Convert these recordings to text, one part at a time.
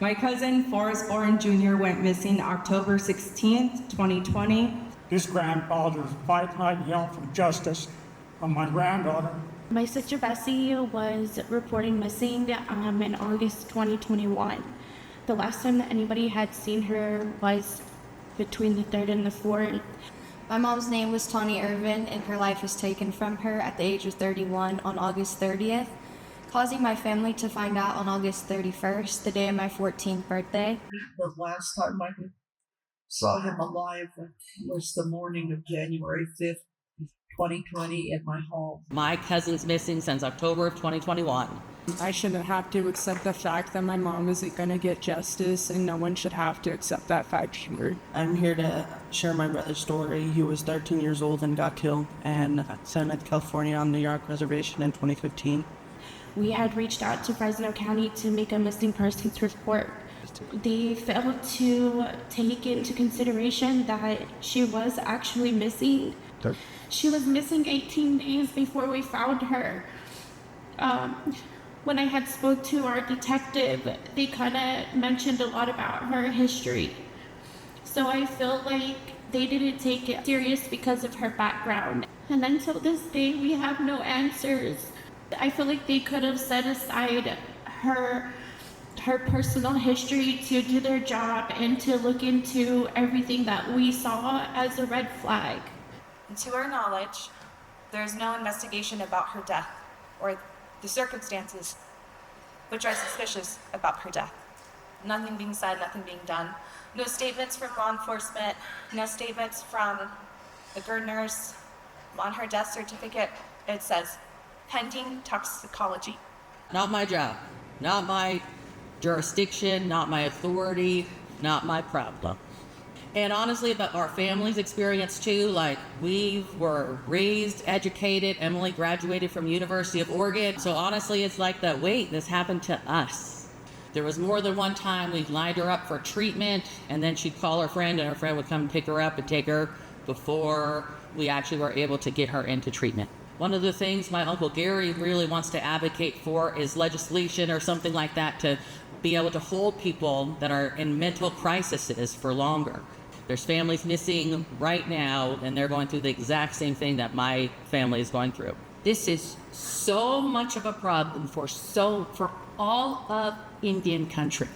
My cousin Forrest Bourne Jr. went missing October 16th, 2020. This grandfather is fighting like hell for justice on my granddaughter. My sister Bessie was reported missing in August 2021. The last time that anybody had seen her was between the 3rd and the 4th. My mom's name was Tawny Irvin, and her life was taken from her at the age of 31 on August 30th, causing my family to find out on August 31st, the day of my 14th birthday. The last time I saw him alive was the morning of January 5th, 2020 at my home. My cousin's missing since October of 2021. I shouldn't have to accept the fact that my mom isn't going to get justice, and no one should have to accept that fact either. I'm here to share my brother's story. He was 13 years old and got killed in San California on the Yurok reservation in 2015. We had reached out to Fresno County to make a missing persons report. They failed to take into consideration that she was actually missing. She was missing 18 days before we found her. When I had spoke to our detective, they kind of mentioned a lot about her history. So I feel like they didn't take it serious because of her background. And until this day, we have no answers. I feel like they could have set aside her personal history to do their job and to look into everything that we saw as a red flag. To our knowledge, there is no investigation about her death or the circumstances which are suspicious about her death. Nothing being said, nothing being done. No statements from law enforcement, no statements from the GERD nurse. On her death certificate, it says, pending toxicology. Not my job, not my jurisdiction, not my authority, not my problem. And honestly, about our family's experience too, like we were raised, educated. Emily graduated from University of Oregon. So honestly, it's like that, wait, this happened to us. There was more than one time we lined her up for treatment, and then she'd call her friend, and her friend would come pick her up and take her before we actually were able to get her into treatment. One of the things my Uncle Gary really wants to advocate for is legislation or something like that to be able to hold people that are in mental crises for longer. There's families missing right now, and they're going through the exact same thing that my family is going through. This is so much of a problem for all of Indian country,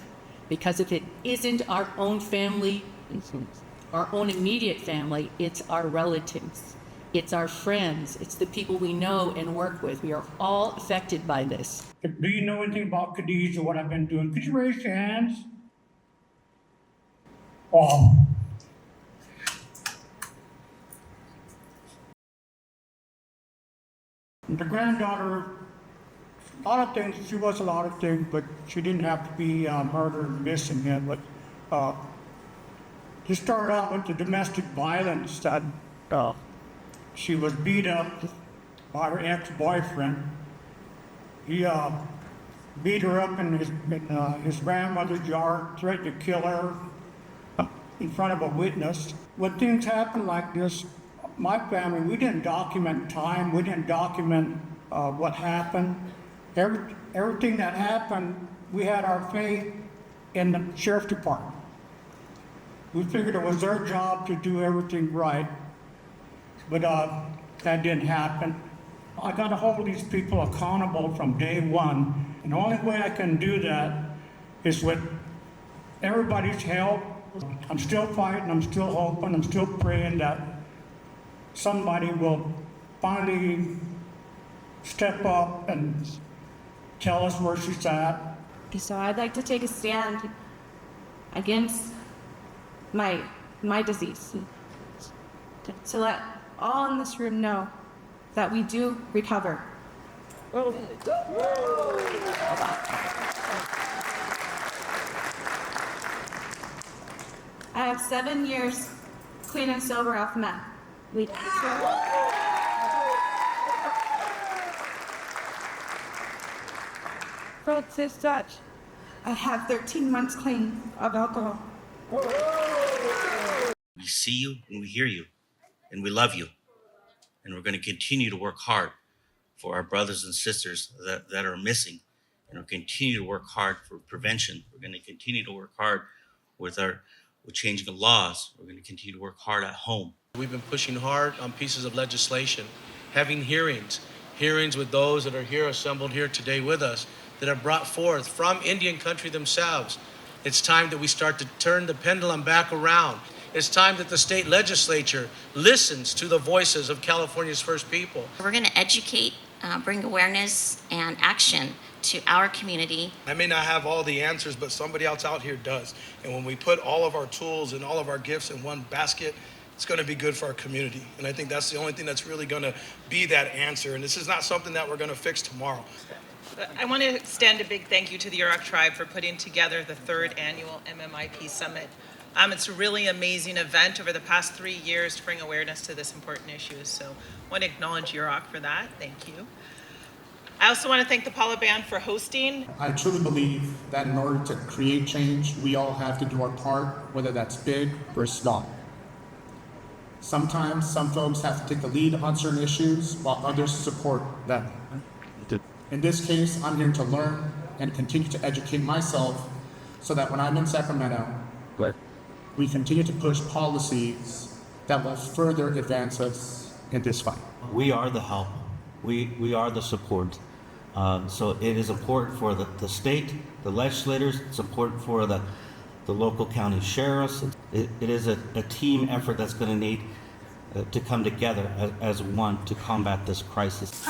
because if it isn't our own family, our own immediate family, it's our relatives, it's our friends, it's the people we know and work with. We are all affected by this. Do you know anything about Khadijah, what I've been doing? Could you raise your hands? The granddaughter, a lot of things, she was a lot of things, but she didn't have to be murdered and missing yet. But to start out with the domestic violence, that she was beat up by her ex-boyfriend. He beat her up in his grandmother's yard, threatened to kill her in front of a witness. When things happen like this, my family, we didn't document time, we didn't document what happened. Everything that happened, we had our faith in the sheriff's department. We figured it was their job to do everything right, but that didn't happen. I got to hold these people accountable from day one, and the only way I can do that is with everybody's help. I'm still fighting, I'm still hoping, I'm still praying that somebody will finally step up and tell us where she's at. So I'd like to take a stand against my disease, to let all in this room know that we do recover. I have 7 years clean and sober off meth. Francis Dutch. I have 13 months clean of alcohol. We see you and we hear you, and we love you. And we're going to continue to work hard for our brothers and sisters that are missing We're going to continue to work hard for prevention. We're going to continue to work hard with changing the laws. We're going to continue to work hard at home. We've been pushing hard on pieces of legislation, having hearings with those that are here, assembled here today with us, that are brought forth from Indian country themselves. It's time that we start to turn the pendulum back around. It's time that the state legislature listens to the voices of California's first people. We're going to educate, bring awareness and action to our community. I may not have all the answers, but somebody else out here does. And when we put all of our tools and all of our gifts in one basket, it's going to be good for our community. And I think that's the only thing that's really going to be that answer. And this is not something that we're going to fix tomorrow. I want to extend a big thank you to the Yurok tribe for putting together the 3rd Annual MMIP Summit. It's a really amazing event over the past 3 years to bring awareness to this important issue. So I want to acknowledge Yurok for that. Thank you. I also want to thank the Paula Band for hosting. I truly believe that in order to create change, we all have to do our part, whether that's big or small. Sometimes some folks have to take the lead on certain issues while others support them. In this case, I'm here to learn and continue to educate myself so that when I'm in Sacramento, we continue to push policies that will further advance us in this fight. We are the help. We are the support. So it is important for the state, the legislators, it's important for the local county sheriffs. It is a team effort that's going to need to come together as one to combat this crisis.